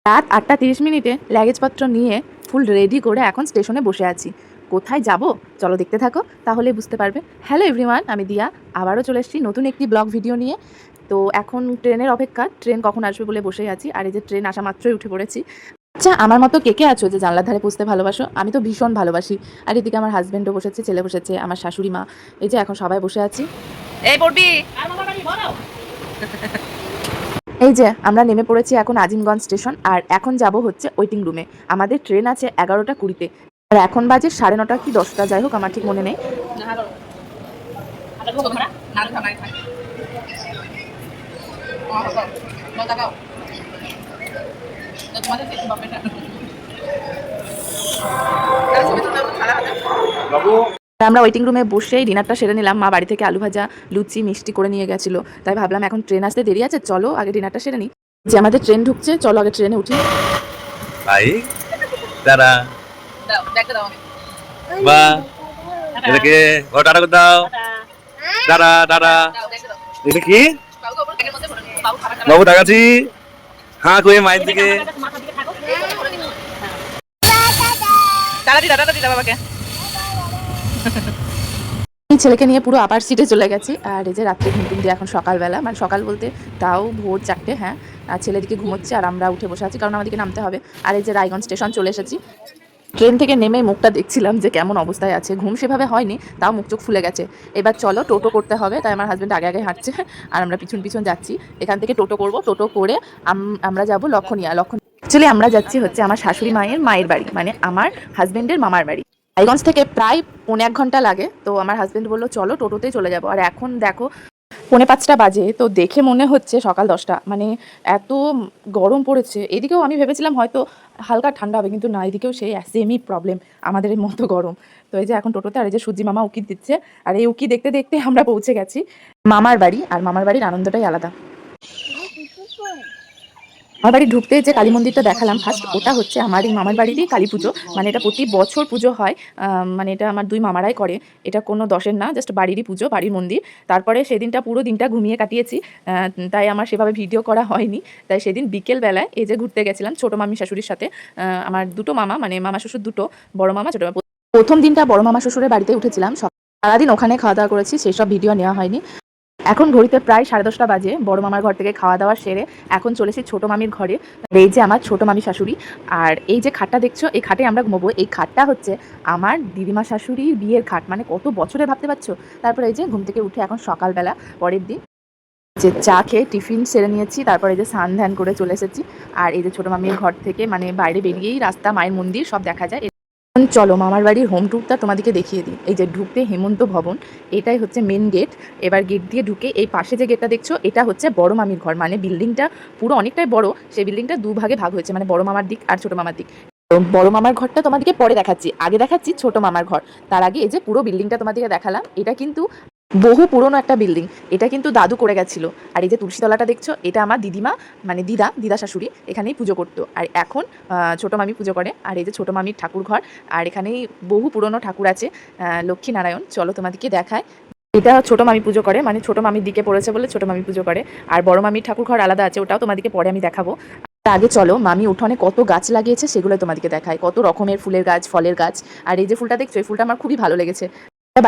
রাত 8:30 লাগেজপত্র নিয়ে full ready করে এখন স্টেশনে বসে আছি। কোথায় যাব চলো দেখতে থাকো, তাহলে বুঝতে পারবে। হ্যালো এভরিওয়ান, আমি দিয়া আবারও চলে এসেছি নতুন একটি ব্লগ ভিডিও নিয়ে। তো এখন ট্রেনের অপেক্ষা, ট্রেন কখন আসবে বলে বসেই আছি। আর এই যে ট্রেন আসা মাত্রই উঠে পড়েছি। আচ্ছা, আমার মতো কে কে আছো যে জানলার ধারে বসতে ভালোবাসো? আমি তো ভীষণ ভালোবাসি। আর এদিকে আমার হাজবেন্ডও বসেছে, ছেলে বসেছে, আমার শাশুড়ি মা, এই যে এখন সবাই বসে আছি। এই পড়বি, এই যে আমরা নেমে পড়েছি এখন আজিমগঞ্জ স্টেশন। আর এখন যাব হচ্ছে ওয়েটিং রুমে। আমাদের ট্রেন আছে 11টা 20-তে, আর এখন বাজে 9:30 কি 10টা, যাই হোক আমার ঠিক মনে নেই। আমরা ওয়েটিং রুমে বসেই ডিনারটা সেরে নিলাম। মা বাড়ি থেকে আলু ভাজা, লুচি, মিষ্টি করে নিয়ে গেছিলো। তাই ভাবলাম এখন ট্রেন আসতে দেরি আছে, চলো আগে ডিনারটা সেরে নিই। যে আমাদের ট্রেন ঢুকছে, চলো আগে ট্রেনে উঠি। ভাই দাঁড়া বা এটাকে টাটা করে দাও। দাঁড়া দাঁড়া, এটা কি বাবু তাকাচ্ছি, হ্যাঁ কয়ে মায়ের দিকে বাবাকে ছেলেকে নিয়ে পুরো আপার সিটে চলে গেছি। আর এই যে রাত্রে ঘুম দিয়ে এখন সকালবেলা, মানে সকাল বলতে তাও ভোর 4টে। হ্যাঁ, আর ছেলেদিকে ঘুমোচ্ছে আর আমরা উঠে বসে আছি, কারণ আমাদেরকে নামতে হবে। আর এই যে রায়গঞ্জ স্টেশন চলে এসেছি। ট্রেন থেকে নেমে মুখটা দেখছিলাম যে কেমন অবস্থায় আছে, ঘুম সেভাবে হয়নি, তাও মুখ চোখ ফুলে গেছে। এবার চলো টোটো করতে হবে, তাই আমার হাজব্যান্ড আগে আগে হাঁটছে আর আমরা পিছন পিছন যাচ্ছি। এখান থেকে টোটো করব, টোটো করে আমরা যাব লক্ষণীয়া। অ্যাকচুয়ালি আমরা যাচ্ছি হচ্ছে আমার শাশুড়ি মায়ের বাড়ি, মানে আমার হাজব্যান্ডের মামার বাড়ি। রায়গঞ্জ থেকে প্রায় 1.25 ঘন্টা লাগে। তো আমার হাজব্যান্ড বললো চলো টোটোতেই চলে যাবো। আর এখন দেখো 4:45 বাজে, তো দেখে মনে হচ্ছে সকাল 10টা। মানে এত গরম পড়েছে। এদিকেও আমি ভেবেছিলাম হয়তো হালকা ঠান্ডা হবে, কিন্তু না, এদিকেও সেই সেমই প্রবলেম, আমাদের মতো গরম। তো এই যে এখন টোটোতে, আর এই যে সূর্যি মামা উকি দিচ্ছে। আর এই উকি দেখতে দেখতে আমরা পৌঁছে গেছি মামার বাড়ি। আর মামার বাড়ির আনন্দটাই আলাদা। আমার বাড়ি ঢুকতে যে কালী মন্দিরটা দেখালাম ফার্স্ট, ওটা হচ্ছে আমার এই মামার বাড়িতেই কালী পুজো। মানে এটা প্রতি বছর পুজো হয়। মানে এটা আমার 2 মামারাই করে। এটা কোনো দশের না, জাস্ট বাড়িরই পুজো, বাড়ির মন্দির। তারপরে সেদিনটা পুরো দিনটা ঘুমিয়ে কাটিয়েছি, তাই আমার সেভাবে ভিডিও করা হয়নি। তাই সেদিন বিকেলবেলায় এই যে ঘুরতে গেছিলাম ছোটো মামি শাশুড়ির সাথে। আমার দুটো মামা, মানে মামা শ্বশুর দুটো, বড় মামা ছোটো মামা। প্রথম দিনটা বড় মামা শ্বশুরের বাড়িতে উঠেছিলাম, সারাদিন ওখানে খাওয়া দাওয়া করেছি, সেসব ভিডিও নেওয়া হয়নি। এখন ঘড়িতে প্রায় 10:30 বাজে। বড় মামার ঘর থেকে খাওয়া দাওয়া সেরে এখন চলেছি ছোট মামির ঘরে। এই যে আমার ছোট মামি শাশুড়ি। আর এই যে খাটটা দেখছো, এই খাটে আমরা ঘুমোবো। এই খাটটা হচ্ছে আমার দিদিমা শাশুড়ির বিয়ের খাট, মানে কত বছরে ভাবতে পারছো। তারপরে এই যে ঘুম থেকে উঠে এখন সকালবেলা পরের দিন যে চা খেয়ে টিফিন সেরে নিয়েছি, তারপর এই যে স্নান ধ্যান করে চলে এসেছি। আর এই যে ছোট মামির ঘর থেকে মানে বাইরে বেরিয়েই রাস্তা, মায়ের মন্দির সব দেখা যায়। চলো মামার বাড়ির হোম ট্যুরটা তোমাদেরকে দেখিয়ে দিই। এই যে ঢুকতে হেমন্ত ভবন, এটাই হচ্ছে মেন গেট। এবার গেট দিয়ে ঢুকে এই পাশে যে গেটটা দেখছো, এটা হচ্ছে বড় মামির ঘর। মানে বিল্ডিংটা পুরো অনেকটাই বড়, সেই বিল্ডিংটা 2 ভাগে ভাগ হয়েছে, মানে বড় মামার দিক আর ছোট মামার দিক। তো বড় মামার ঘরটা তোমাদেরকে পরে দেখাচ্ছি, আগে দেখাচ্ছি ছোট মামার ঘর। তার আগে এই যে পুরো বিল্ডিংটা তোমাদেরকে দেখালাম। এটা কিন্তু বহু পুরনো একটা বিল্ডিং, এটা কিন্তু দাদু করে গেছিল। আর এই যে তুলসীতলাটা দেখছো, এটা আমার দিদিমা, মানে দিদা শাশুড়ি এখানেই পুজো করতো। আর এখন ছোট মামি পুজো করে। আর এই যে ছোট মামির ঠাকুর ঘর, আর এখানেই বহু পুরনো ঠাকুর আছে, লক্ষ্মী নারায়ণ। চলো তোমাদেরকে দেখায়। এটা ছোট মামি পুজো করে, মানে ছোট মামির দিকে পড়েছে বলে ছোট মামি পুজো করে। আর বড় মামির ঠাকুর ঘর আলাদা আছে, ওটাও তোমাদেরকে পরে আমি দেখাবো। আগে চলো মামি উঠোনে কত গাছ লাগিয়েছে সেগুলো তোমাদেরকে দেখায়, কত রকমের ফুলের গাছ, ফলের গাছ। আর এই যে ফুলটা দেখছো, এই ফুলটা আমার খুবই ভালো লেগেছে।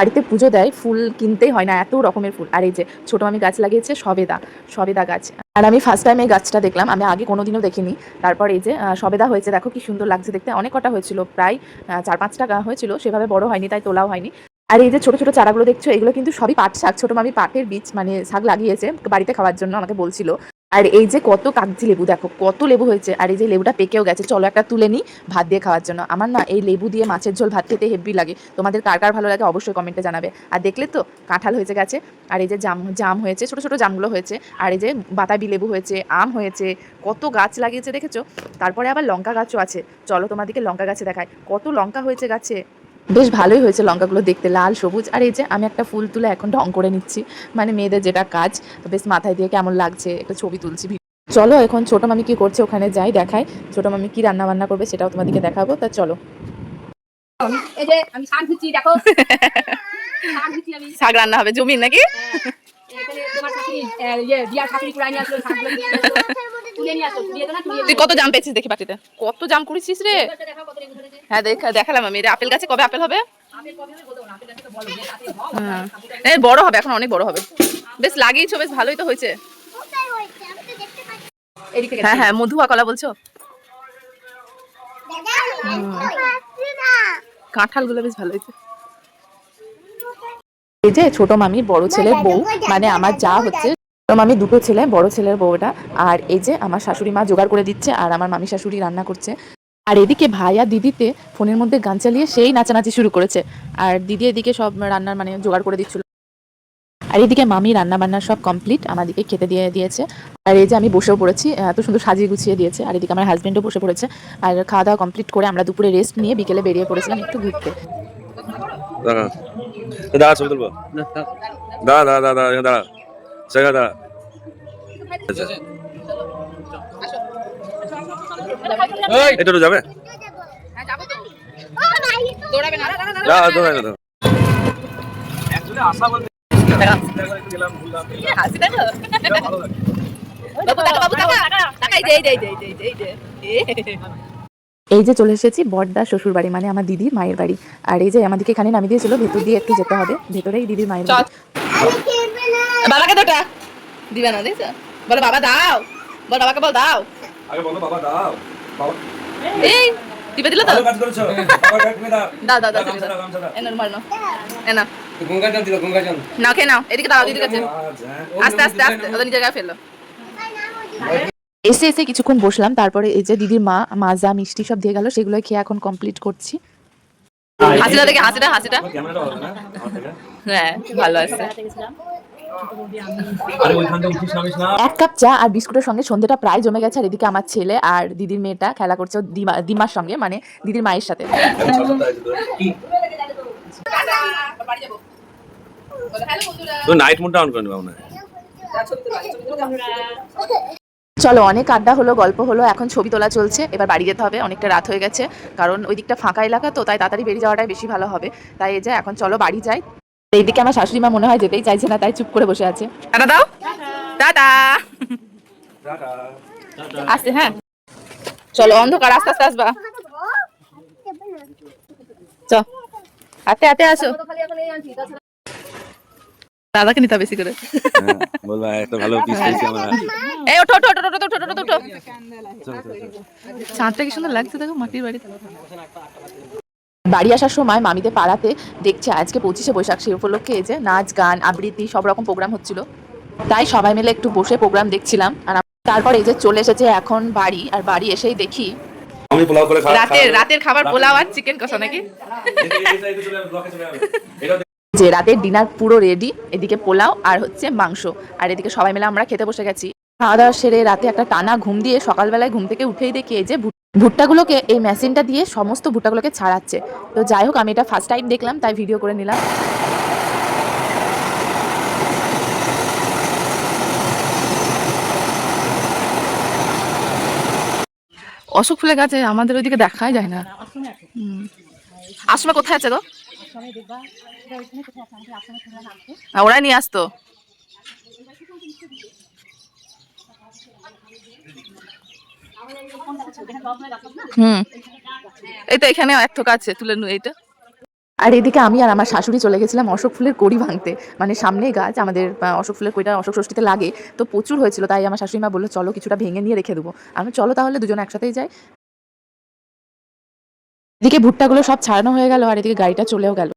বাড়িতে পুজো দেয়, ফুল কিনতেই হয় না, এত রকমের ফুল। আর এই যে ছোট মামি গাছ লাগিয়েছে সবেদা গাছ। আর আমি ফার্স্ট টাইম এই গাছটা দেখলাম, আমি আগে কোনোদিনও দেখিনি। তারপর এই যে সবেদা হয়েছে, দেখো কি সুন্দর লাগছে দেখতে। অনেক কটা হয়েছিল, প্রায় 4-5টা হয়েছিল, সেভাবে বড় হয়নি, তাই তোলাও হয়নি। আর এই যে ছোট ছোট চারাগুলো দেখছো, এগুলো কিন্তু সবই পাট শাক। ছোট মামি পাটের বীজ, মানে শাক লাগিয়েছে বাড়িতে খাওয়ার জন্য, আমাকে বলছিল। আর এই যে কত কাগজি লেবু, দেখো কত লেবু হয়েছে। আর এই যে লেবুটা পেকেও গেছে, চলো একটা তুলে নিই ভাত দিয়ে খাওয়ার জন্য। আমার না এই লেবু দিয়ে মাছের ঝোল ভাত খেতে হেভি লাগে। তোমাদের কার কার ভালো লাগে অবশ্যই কমেন্টে জানাবে। আর দেখলে তো কাঁঠাল হয়েছে গাছে। আর এই যে জাম হয়েছে, ছোট ছোট জামগুলো হয়েছে। আর এই যে বাতাবি লেবু হয়েছে, আম হয়েছে, কত গাছ লাগিয়েছে দেখেছো। তারপরে আবার লঙ্কা গাছও আছে, চলো তোমাদেরকে লঙ্কা গাছে দেখায়। কত লঙ্কা হয়েছে গাছে, বেশ ভালোই হয়েছে লঙ্কাগুলো দেখতে, লাল সবুজ। আর এই যে আমি একটা ফুল তুলে এখন ঢং করে নিচ্ছি, মানে মেয়েদের যেটা কাজ। তো বেশ মাথায় দিয়ে কেমন লাগছে একটা ছবি তুলছি। চলো এখন ছোট মামি কি করছে ওখানে যাই, দেখাই। ছোট মামি কি রান্না বান্না করবে সেটাও তোমাদেরকে দেখাবো, তা চলো। এই যে আমি শাক দিচ্ছি, দেখো শাক রান্না হবে, জমির নাকি? তোমার শাশুড়ি বিয়ার শাশুড়ি কুড়াই নিয়ে আসলো, শাকগুলো তুলে নিয়ে আসলো, তুলে তো না, তুলে তুই কত জাম পেয়েছিস দেখি বাটিতে, কত জাম করেছিস রে। দেখাও কত রেখে ধরেছে। হ্যাঁ দেখালাম আমি। রে আপেল গাছে কবে আপেল হবে? আপেল কবে হবে বলতো না, আপেল গাছে তো বলো যে আপেল হয়। হ্যাঁ এই বড় হবে, এখন অনেক বড় হবে। বেশ লাগিয়েছো, বেশ ভালোই তো হয়েছে। এদিক থেকে হ্যাঁ মধুয়া কলা বলছো? কাঁঠালগুলো বেশ ভালো হয়েছে। এই যে ছোট মামির বড় ছেলের বউ, মানে আমার যা হচ্ছে, ছোট মামি দুটো ছেলে, বড় ছেলের বউটা। আর এই যে আমার শাশুড়ি মা জোগাড় করে দিচ্ছে, আর আমার মামি শাশুড়ি রান্না করছে। আর এদিকে ভাই আর দিদিতে ফোনের মধ্যে গান চালিয়ে সেই নাচানাচি শুরু করেছে। আর দিদি এদিকে সব রান্নার মানে জোগাড় করে দিচ্ছিল। আর এদিকে মামি রান্না বান্না সব কমপ্লিট, আমাদেরকে খেতে দিয়ে দিয়েছে। আর এই যে আমি বসেও পড়েছি, এত সুন্দর সাজিয়ে গুছিয়ে দিয়েছে। আর এদিকে আমার হাজবেন্ডও বসে পড়েছে। আর খাওয়া দাওয়া কমপ্লিট করে আমরা দুপুরে রেস্ট নিয়ে বিকেলে বেরিয়ে পড়েছিলাম একটু ঘুরতে। দাঁড়া ছবি তুলবো, দাঁড়া সেগা দাঁড়া। এটা তো যাবে এই যে চলে এসেছি বড়দা শ্বশুর বাড়ি, মানে আমার দিদির মায়ের বাড়ি। আর এই যে আমাদেরকে এখানে নামিয়ে দিয়েছিল, ভেতর দিয়ে একটু যেতে হবে, ভেতরেই দিদির মায়ের বাড়ি। বাবাকে তোটা দিবে না, দেখছো? বলো বাবা দাও, বল বাবাকে, বল দাও। আগে বলো বাবা দাও, বাবা এই টিপে দিল তো, ভালো কাজ করেছো, বাবা তুমি দাও দাও দাও দাও, গামছা দাও। এনো মারনো, এনা গঙ্গা জল দিও, গঙ্গা জল নাও, খেয়ে নাও, এদিকে দাও, দিদির কাছে। আস্তে আস্তে আস্তে, ওদের নিজের গায়ে ফেললো। এসে এসে কিছুক্ষণ বসলাম, তারপরে এই যে দিদির মা মাজা মিষ্টি সব দিয়ে গেল, সেগুলো খেয়ে এখন কমপ্লিট করছি। হাসিটা দেখে, হাসিটা ক্যামেরাটা হবে না আমার থেকে। হ্যাঁ ভালো আছে। আরে ওইখান থেকে উঠিস নামিস না। এক কাপ চা আর বিস্কুটের সঙ্গে সন্ধ্যেটা প্রায় জমে গেছে। আর এদিকে আমার ছেলে আর দিদির মেয়েটা খেলা করছে দিমার সঙ্গে, মানে দিদির মায়ের সাথে। তো নাইট মোডটা অন করে নিবা মনে হয়। চলো অনেক আড্ডা হলো, গল্প হলো, এখন ছবি তোলা চলছে। এবার বাড়ি যেতে হবে, অনেকটা রাত হয়ে গেছে, কারণ ওই দিকটা ফাঁকা এলাকা তো, তাই তাড়াতাড়ি বেরিয়ে যাওয়াটাই বেশি ভালো হবে। তাই এই যে এখন চলো বাড়ি যাই। এইদিকে আমার শাশুড়ি মা মনে হয় যেতেই চাইছে না, তাই চুপ করে বসে আছে। টাটা দাও, টাটা। আসতে, হ্যাঁ চলো, অন্ধকার, আস্তে আস্তে আসবা। চ হাতে হাতে আসো, দাদাকে নিতে বেশি করে। বলবা একটা ভালো পিস পেয়েছি আমরা। এই ওঠো ওঠো ওঠো ওঠো ওঠো ওঠো ওঠো। চাঁদটা কি সুন্দর লাগছে দেখো মাটির বাড়িতে। বাড়ি আসার সময় মামিদের পাড়াতে দেখছে আজকে 25শে বৈশাখ, সেই উপলক্ষে এই যে নাচ গান আবৃত্তি সব রকম প্রোগ্রাম হচ্ছিল। তাই সবাই মিলে একটু বসে প্রোগ্রাম দেখছিলাম। আর তারপর এই যে চলে এসেছে এখন বাড়ি, আর বাড়ি এসেই দেখি আমি পোলাও করে রাতের খাবার পোলাও আর চিকেন কষা নাকি। যে রাতের ডিনার পুরো রেডি, এদিকে পোলাও আর হচ্ছে মাংস, আর এদিকে সবাই মিলে আমরা খেতে বসে গেছি। খাওয়া দাওয়া সেরে রাতে একটা টানা ঘুম দিয়ে সকালবেলায় ঘুম থেকে উঠেই দেখি এই যে ভুট্টাগুলোকে এই মেশিনটা দিয়ে সমস্ত ভুট্টাগুলোকে ছাড়াচ্ছে। তো যাই হোক, আমি এটা ফার্স্ট টাইম দেখলাম, তাই ভিডিও করে নিলাম। অশোক ফুলের গাছে আমাদের ওইদিকে দেখাই যায় না। আসমা কোথায় আছে গো? ওরাই নিয়ে আসতো। এই তো এখানে এক থোকা আছে, তুলে নু এইটা। আর এদিকে আমি আর আমার শাশুড়ি চলে গেছিলাম অশোক ফুলের কড়ি ভাঙতে, মানে সামনেই গাছ আমাদের, অশোক ফুলের কড়িটা অশোক ষষ্ঠীতে লাগে, তো প্রচুর হয়েছিল। তাই আমার শাশুড়ি মা বললো চলো কিছুটা ভেঙে নিয়ে রেখে দেবো। আমি চলো তাহলে দুজনে একসাথেই যাই। এদিকে ভুট্টাগুলো সব ছাড়ানো হয়ে গেল, আর এদিকে গাড়িটা চলেও গেল।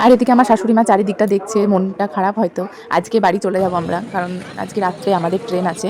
আর এদিকে আমার শাশুড়ি মা চারিদিকটা দেখছে, মনটা খারাপ হয়তো। আজকে বাড়ি চলে যাবো আমরা, কারণ আজকে রাত্রে আমাদের ট্রেন আছে।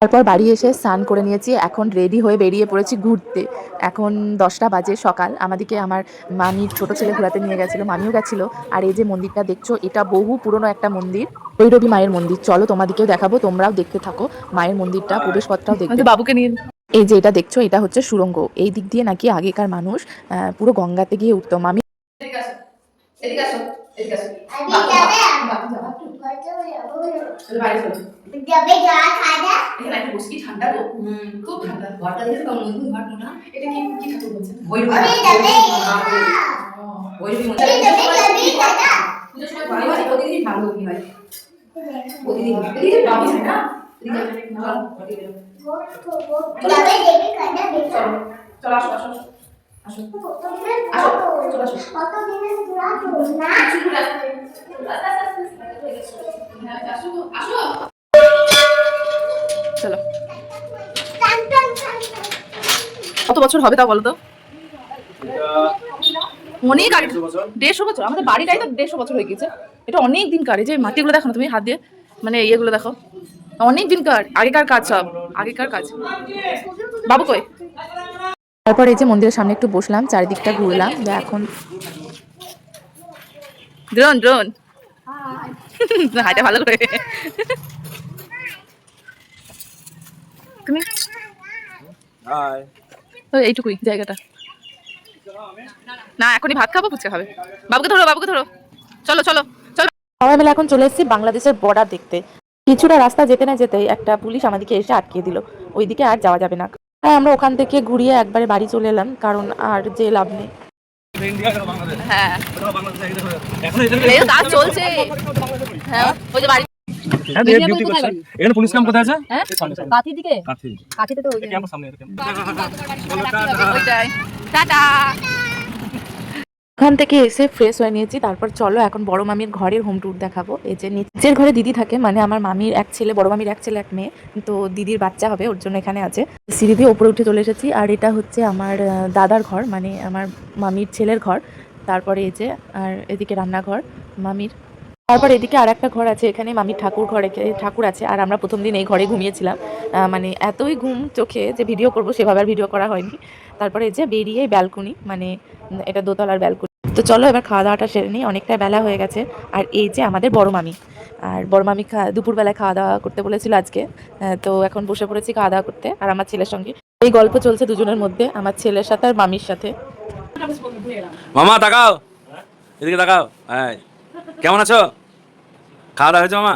তারপর বাড়ি এসে স্নান করে নিয়েছি, এখন রেডি হয়ে বেরিয়ে পড়েছি ঘুরতে। এখন 10টা বাজে সকাল। আমাদেরকে আমার মামির ছোট ছেলে ঘোরাতে নিয়ে গেছিলো, মামিও গেছিলো। আর এই যে মন্দিরটা দেখছো, এটা বহু পুরনো একটা মন্দির, ভৈরবী মায়ের মন্দির। চলো তোমাদেরকেও দেখাবো, তোমরাও দেখতে থাকো মায়ের মন্দিরটা, প্রবেশপথটাও দেখবে। বাবুকে নিয়ে এই যে এটা দেখছো, এটা হচ্ছে সুড়ঙ্গ। এই দিক দিয়ে নাকি আগেকার মানুষ পুরো গঙ্গাতে গিয়ে উঠতো। মামি এদিকে আসো, এদিকে আসো। এখানে একটা বসে, কি ঠান্ডা গো, খুব ঠান্ডা। ঘরটা দেখে তো নতুন ঘর না, এটা কি কি ঠাকুর বলছেন? ভৈরবী পুজোর সময় ভালো প্রতিদিনই ভালো হয়। চলো, কত বছর হবে তা বলো তো? অনেক আগে, 150 বছর। আমাদের বাড়িটাই তো 150 বছর হয়ে গেছে। এটা অনেক দিন কার। এই যে মাটিগুলো দেখো না তুমি হাত দিয়ে, মানে ইয়েগুলো দেখো, অনেক দিন কার, আগেকার কাজ, সব আগেকার কাজ। বাবু কই? তারপর এই যে মন্দিরের সামনে একটু বসলাম, চারিদিকটা ঘুরলাম। এখন ড্রোন ড্রোন হাইটা ভালো করে। তুমি হাই। তো এইটুকুই জায়গাটা না, এখনই ভাত খাবো, ফুচকা খাবে। বাবুকে ধরো, বাবুকে ধরো, চলো চলো চলো। সবাই মিলে এখন চলে এসেছি বাংলাদেশের বর্ডার দেখতে। কিছুটা রাস্তা যেতে না যেতেই একটা পুলিশ আমাদেরকে এসে আটকিয়ে দিল, ওইদিকে আর যাওয়া যাবে না। তাই আমরা ওখান থেকে ঘুরিয়ে একবারে বাড়ি চলে এলাম, কারণ আর যে লাভ নেই। হ্যাঁ, কাজ চলছে। হ্যাঁ, ওই যে বাড়ি। এখানে পুলিশ ক্যাম্প কোথায় আছে? কাঠির দিকে, কাঠি। কাঠিতে তো ওই ক্যাম্পের সামনে এরকম। ওইটাই। টাটা। ওখান থেকে এসে ফ্রেশ হয়ে নিয়েছি। তারপর চলো এখন বড় মামির ঘরের হোম ট্যুর দেখাবো। এই যে নিচের ঘরে দিদি থাকে, মানে আমার মামির এক ছেলে, বড় মামির এক ছেলে এক মেয়ে, তো দিদির বাচ্চা হবে, ওর জন্য এখানে আছে। সিঁড়ি দিয়ে উপরে উঠে চলে এসেছি। আর এটা হচ্ছে আমার দাদার ঘর, মানে আমার মামির ছেলের ঘর। তারপরে এই যে, আর এদিকে রান্নাঘর মামির। তারপর এদিকে আর একটা ঘর আছে, এখানে মামির ঠাকুর আছে। আর আমরা প্রথম দিন এই ঘরে ঘুমিয়েছিলাম, মানে এতই ঘুম চোখে যে ভিডিও করব সেভাবে আর ভিডিও করা হয়নি। তারপরে এই যে বেরিয়ে ব্যালকনি, মানে এটা দোতলার ব্যালকনি। তো চলো এবার খাওয়া দাওয়াটা সেরে নিই, অনেকটা বেলা হয়ে গেছে। আর এই যে আমাদের বড় মামি, আর বড় মামি দুপুরবেলায় খাওয়া দাওয়া করতে বলেছিল আজকে। তো এখন বসে পড়েছি খাওয়া দাওয়া করতে, আর আমার ছেলের সঙ্গে এই গল্প চলছে দুজনের মধ্যে, আমার ছেলের সাথে আর মামির সাথে। মামা তাকাও, এদিকে তাকাও। হ্যাঁ, কেমন আছো? খাওয়া দাওয়া হয়েছে মামা?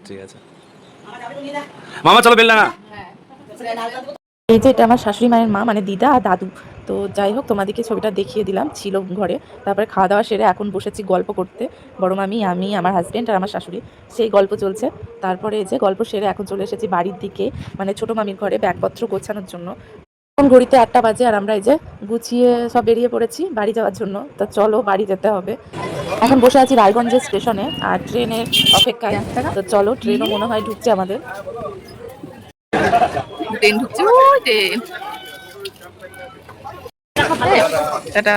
ঠিক আছে মামা, চলো বেললা না। এই যে এটা আমার শাশুড়ি মায়ের মা, মানে দিদা আর দাদু। তো যাই হোক, তোমাদেরকে ছবিটা দেখিয়ে দিলাম, ছিল ঘরে। তারপরে খাওয়া দাওয়া সেরে এখন বসেছি গল্প করতে, বড় মামি, আমি, আমার হাজবেন্ড আর আমার শাশুড়ি, সেই গল্প চলছে। তারপরে এই যে গল্প সেরে এখন চলে এসেছি বাড়ির দিকে, মানে ছোট মামির ঘরে ব্যাগপত্র গোছানোর জন্য। এখন ঘড়িতে 8টা বাজে, আর আমরা এই যে গুছিয়ে সব বেরিয়ে পড়েছি বাড়ি যাওয়ার জন্য। তো চলো বাড়ি যেতে হবে। এখন বসে আছি রায়গঞ্জের স্টেশনে, আর ট্রেনের অপেক্ষায়। তো চলো, ট্রেনও মনে হয় ঢুকছে আমাদের। ট্রেন ঢুকছে, ওই ট্রেন। টাটা।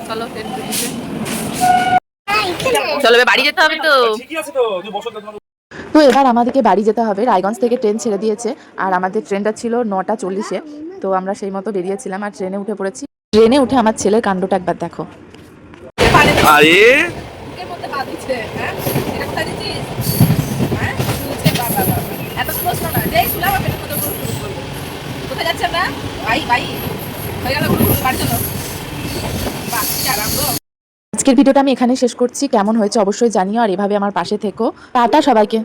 চলো ট্রেন ঢুকছে, চলো এবার বাড়ি যেতে হবে। তো এবার আমাদেরকে বাড়ি যেতে হবে। রায়গঞ্জ থেকে ট্রেন ছেড়ে দিয়েছে, আর আমাদের ট্রেনটা ছিল 9টা 40-এ। তো আমরা সেই মতো বেরিয়েছিলাম, আর ট্রেনে উঠে পড়েছি। ট্রেনে উঠে আমার ছেলের কাণ্ডটা একবার দেখো। আরে আজকের ভিডিওটা আমি এখানে শেষ করছি। কেমন হয়েছে অবশ্যই জানিও, আর এভাবে আমার পাশে থেকো। টাটা সবাইকে।